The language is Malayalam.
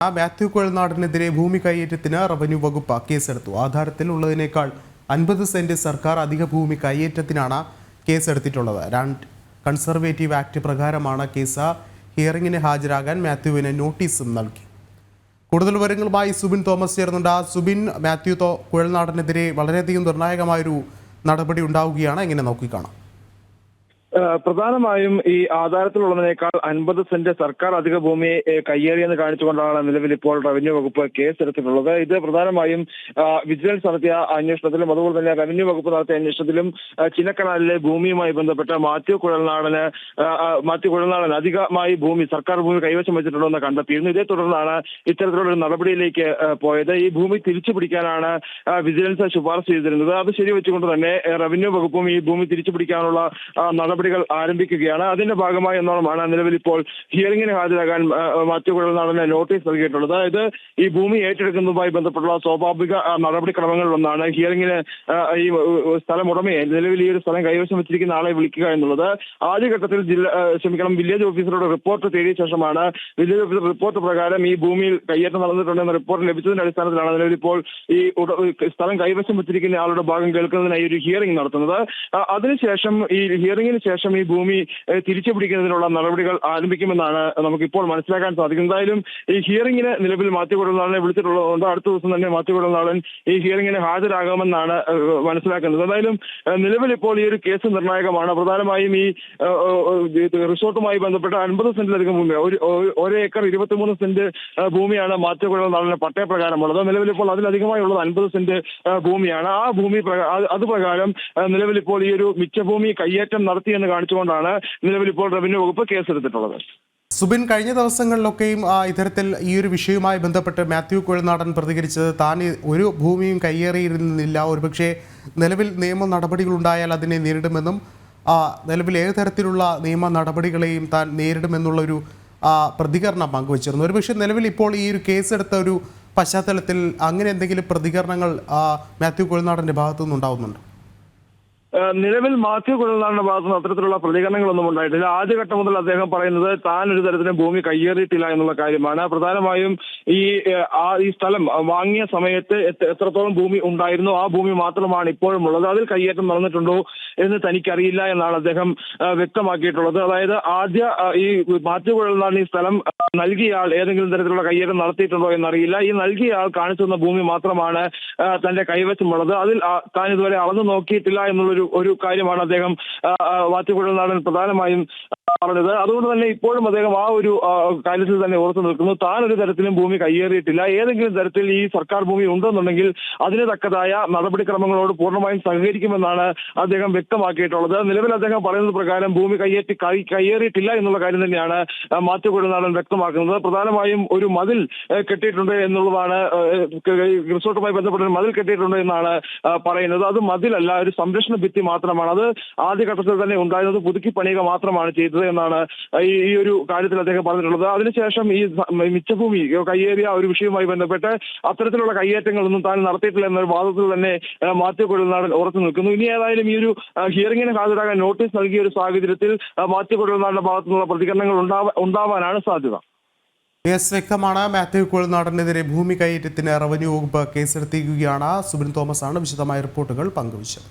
മാത്യു കുഴൽനാടനെതിരെ ഭൂമി കയ്യേറ്റത്തിന് റവന്യൂ വകുപ്പ് കേസെടുത്തു. ആധാരത്തിൽ ഉള്ളതിനേക്കാൾ 50 സെന്റ് സർക്കാർ അധിക ഭൂമി കയ്യേറ്റത്തിനാണ് കേസെടുത്തിട്ടുള്ളത്. കൺസർവേറ്റീവ് ആക്ട് പ്രകാരമാണ് കേസ്. ഹിയറിംഗിന് ഹാജരാകാൻ മാത്യുവിന് നോട്ടീസും നൽകി. കൂടുതൽ വിവരങ്ങളുമായി സുബിൻ തോമസ് ചേർന്നുണ്ട്. സുബിൻ, മാത്യു കുഴൽനാടനെതിരെ വളരെയധികം നിർണായകമായൊരു നടപടി ഉണ്ടാവുകയാണ്. എങ്ങനെ നോക്കിക്കാണാം? പ്രധാനമായും ഈ ആധാരത്തിലുള്ളതിനേക്കാൾ 50 സെന്റ് സർക്കാർ അധിക ഭൂമി കയ്യേറിയെന്ന് കാണിച്ചുകൊണ്ടാണ് നിലവിൽ ഇപ്പോൾ റവന്യൂ വകുപ്പ് കേസെടുത്തിട്ടുള്ളത്. ഇത് പ്രധാനമായും വിജിലൻസ് നടത്തിയ അന്വേഷണത്തിലും അതുപോലെ തന്നെ റവന്യൂ വകുപ്പ് നടത്തിയ അന്വേഷണത്തിലും ചിന്നക്കനാലിലെ ഭൂമിയുമായി ബന്ധപ്പെട്ട് മാത്യു കുഴൽനാടൻ അധികമായി സർക്കാർ ഭൂമി കൈവശം വെച്ചിട്ടുണ്ടെന്ന് കണ്ടെത്തിയിരുന്നു. ഇതേ തുടർന്നാണ് ഇത്തരത്തിലുള്ള ഒരു നടപടിയിലേക്ക് പോയത്. ഈ ഭൂമി തിരിച്ചു പിടിക്കാനാണ് വിജിലൻസ് ശുപാർശ ചെയ്തിരുന്നത്. അത് ശരിവെച്ചുകൊണ്ട് തന്നെ റവന്യൂ വകുപ്പും ഈ ഭൂമി തിരിച്ചു പിടിക്കാനുള്ള നടപടികൾ ആരംഭിക്കുകയാണ്. അതിന്റെ ഭാഗമായി എന്നോണമാണ് നിലവിൽ ഇപ്പോൾ ഹിയറിംഗിന് ഹാജരാകാൻ മാത്യു കുഴൽനാടന് നോട്ടീസ് നൽകിയിട്ടുള്ളത്. അതായത് ഈ ഭൂമി ഏറ്റെടുക്കുന്നതുമായി ബന്ധപ്പെട്ടുള്ള സ്വാഭാവിക നടപടിക്രമങ്ങളിലൊന്നാണ് ഹിയറിംഗിന് ഈ സ്ഥലം ഉടമയെ, നിലവിൽ ഈ ഒരു സ്ഥലം കൈവശം വെച്ചിരിക്കുന്ന ആളെ വിളിക്കുക എന്നുള്ളത്. ആദ്യഘട്ടത്തിൽ വില്ലേജ് ഓഫീസറുടെ റിപ്പോർട്ട് തേടിയ ശേഷമാണ് വില്ലേജ് ഓഫീസർ റിപ്പോർട്ട് പ്രകാരം ഈ ഭൂമിയിൽ കയ്യേറ്റം നടന്നിട്ടുണ്ടെന്ന റിപ്പോർട്ട് ലഭിച്ചതിന്റെ അടിസ്ഥാനത്തിലാണ് നിലവിൽ ഇപ്പോൾ ഈ സ്ഥലം കൈവശം വെച്ചിരിക്കുന്ന ആളുടെ ഭാഗം കേൾക്കുന്നതിനായി ഒരു ഹിയറിംഗ് നടത്തുന്നത്. അതിനുശേഷം ഈ ഹിയറിംഗിന് ശേഷം ഈ ഭൂമി തിരിച്ചു പിടിക്കുന്നതിനുള്ള നടപടികൾ ആരംഭിക്കുമെന്നാണ് നമുക്കിപ്പോൾ മനസ്സിലാക്കാൻ സാധിക്കുന്നത്. എന്തായാലും ഈ ഹിയറിംഗിന് നിലവിൽ മാത്യു കുഴൽനാടനെ വിളിച്ചിട്ടുള്ളതുകൊണ്ട് അടുത്ത ദിവസം തന്നെ മാത്യു കുഴൽനാടൻ ഈ ഹിയറിംഗിന് ഹാജരാകാമെന്നാണ് മനസ്സിലാക്കുന്നത്. എന്തായാലും നിലവിൽ ഇപ്പോൾ ഈ ഒരു കേസ് നിർണായകമാണ്. പ്രധാനമായും ഈ റിസോർട്ടുമായി ബന്ധപ്പെട്ട 50 സെന്റിലധികം ഭൂമി, 1 ഏക്കർ 23 സെന്റ് ഭൂമിയാണ് മാത്യു കുഴൽനാടന് പട്ടയപ്രകാരമുള്ളത്. നിലവിൽ ഇപ്പോൾ അതിലധികമായുള്ളത് 50 സെന്റ് ഭൂമിയാണ്. ആ ഭൂമി അത് പ്രകാരം നിലവിൽ ഇപ്പോൾ ഈ ഒരു മിച്ചഭൂമി കയ്യേറ്റം നടത്തിയെന്ന് കാണിച്ചുകൊണ്ടാണ് നിലവിൽ ഇപ്പോൾ റവന്യൂ വകുപ്പ് കേസെടുത്തിട്ടുള്ളത്. സുബിൻ, കഴിഞ്ഞ ദിവസങ്ങളിലൊക്കെയും ഇത്തരത്തിൽ ഈ ഒരു വിഷയവുമായി ബന്ധപ്പെട്ട് മാത്യു കുഴൽനാടൻ പ്രതികരിച്ചത് താൻ ഒരു ഭൂമിയും കയ്യേറിയിരുന്നില്ല, ഒരുപക്ഷെ നിലവിൽ നിയമ നടപടികളുണ്ടായാൽ അതിനെ നേരിടുമെന്നും നിലവിൽ ഏത് തരത്തിലുള്ള നിയമ നടപടികളെയും താൻ നേരിടുമെന്നുള്ളൊരു പ്രതികരണം പങ്കുവച്ചിരുന്നു. ഒരുപക്ഷെ നിലവിൽ ഇപ്പോൾ ഈ ഒരു കേസെടുത്ത ഒരു പശ്ചാത്തലത്തിൽ അങ്ങനെ എന്തെങ്കിലും പ്രതികരണങ്ങൾ മാത്യു കുഴൽനാടൻ്റെ ഭാഗത്തു നിന്നുണ്ടാവുന്നുണ്ടോ? നിലവിൽ മാത്യു കുഴൽനാടന്റെ ഭാഗത്തുനിന്ന് അത്തരത്തിലുള്ള പ്രതികരണങ്ങളൊന്നും ഉണ്ടായിട്ടില്ല. ആദ്യഘട്ടം മുതൽ അദ്ദേഹം പറയുന്നത് താൻ ഒരു തരത്തിലും ഭൂമി കയ്യേറിയിട്ടില്ല എന്നുള്ള കാര്യമാണ്. പ്രധാനമായും ഈ സ്ഥലം വാങ്ങിയ സമയത്ത് എത്രത്തോളം ഭൂമി ഉണ്ടായിരുന്നു ആ ഭൂമി മാത്രമാണ് ഇപ്പോഴും ഉള്ളത്. അതിൽ കയ്യേറ്റം നടന്നിട്ടുണ്ടോ എന്ന് തനിക്കറിയില്ല എന്നാണ് അദ്ദേഹം വ്യക്തമാക്കിയിട്ടുള്ളത്. അതായത് ഈ മാത്യു കുഴൽനാടൻ ഈ സ്ഥലം നൽകിയ ആൾ ഏതെങ്കിലും തരത്തിലുള്ള കയ്യേറ്റം നടത്തിയിട്ടുണ്ടോ എന്നറിയില്ല. ഈ നൽകിയ ആൾ കാണിച്ചു തന്ന ഭൂമി മാത്രമാണ് തന്റെ കൈവശമുള്ളത്. അതിൽ താൻ ഇതുവരെ അളന്നു നോക്കിയിട്ടില്ല എന്നുള്ളൊരു കാര്യമാണ് അദ്ദേഹം മാത്യു കുഴൽനാടൻ പ്രധാനമായും പറഞ്ഞത്. അതുകൊണ്ട് തന്നെ ഇപ്പോഴും അദ്ദേഹം ആ ഒരു കാര്യത്തിൽ തന്നെ ഉറച്ചു നിൽക്കുന്നു. താൻ ഒരു തരത്തിലും ഭൂമി കയ്യേറിയിട്ടില്ല. ഏതെങ്കിലും തരത്തിൽ ഈ സർക്കാർ ഭൂമി ഉണ്ടെന്നുണ്ടെങ്കിൽ അതിന് തക്കതായ നടപടിക്രമങ്ങളോട് പൂർണ്ണമായും സഹകരിക്കുമെന്നാണ് അദ്ദേഹം വ്യക്തമാക്കിയിട്ടുള്ളത്. നിലവിൽ അദ്ദേഹം പറയുന്നത് പ്രകാരം ഭൂമി കയ്യേറിയിട്ടില്ല എന്നുള്ള കാര്യം തന്നെയാണ് മാത്യു കുഴൽനാടൻ വ്യക്തമാക്കുന്നത്. പ്രധാനമായും ഒരു മതിൽ കെട്ടിയിട്ടുണ്ട് എന്നുള്ളതാണ്, റിസോർട്ടുമായി ബന്ധപ്പെട്ട ഒരു മതിൽ കെട്ടിയിട്ടുണ്ട് എന്നാണ് പറയുന്നത്. അത് മതിലല്ല, ഒരു സംരക്ഷണ ഭിത്തി മാത്രമാണ്. അത് ആദ്യഘട്ടത്തിൽ തന്നെ ഉണ്ടായിരുന്നത് പുതുക്കി പണിയുക മാത്രമാണ് ചെയ്തത് എന്നാണ് ഈ ഒരു കാര്യത്തിൽ അദ്ദേഹം പറഞ്ഞിട്ടുള്ളത്. അതിനുശേഷം ഈ മിച്ചഭൂമി കയ്യേറിയ ഒരു വിഷയവുമായി ബന്ധപ്പെട്ട് അത്തരത്തിലുള്ള കയ്യേറ്റങ്ങളൊന്നും താൻ നടത്തിയിട്ടില്ല എന്നൊരു വാദത്തിൽ തന്നെ മാത്യു കുഴൽനാടൻ ഉറച്ചു നിൽക്കുന്നു. ഇനി ഏതായാലും ഈ ഒരു ഹിയറിംഗിന് ഹാജരാകാൻ നോട്ടീസ് നൽകിയ ഒരു സാഹചര്യത്തിൽ മാത്യു കുഴൽനാടന്റെ ഭാഗത്തുനിന്നുള്ള പ്രതികരണങ്ങൾ ഉണ്ടാവാനാണ് സാധ്യത. വ്യക്തമാണ്. മാത്യു കുഴൽനാടനെതിരെ ഭൂമി കയ്യേറ്റത്തിന് റവന്യൂ വകുപ്പ് കേസെടുത്തിരിക്കുകയാണ്. സുബിൻ തോമസ് ആണ് വിശദമായ റിപ്പോർട്ടുകൾ പങ്കുവച്ചത്.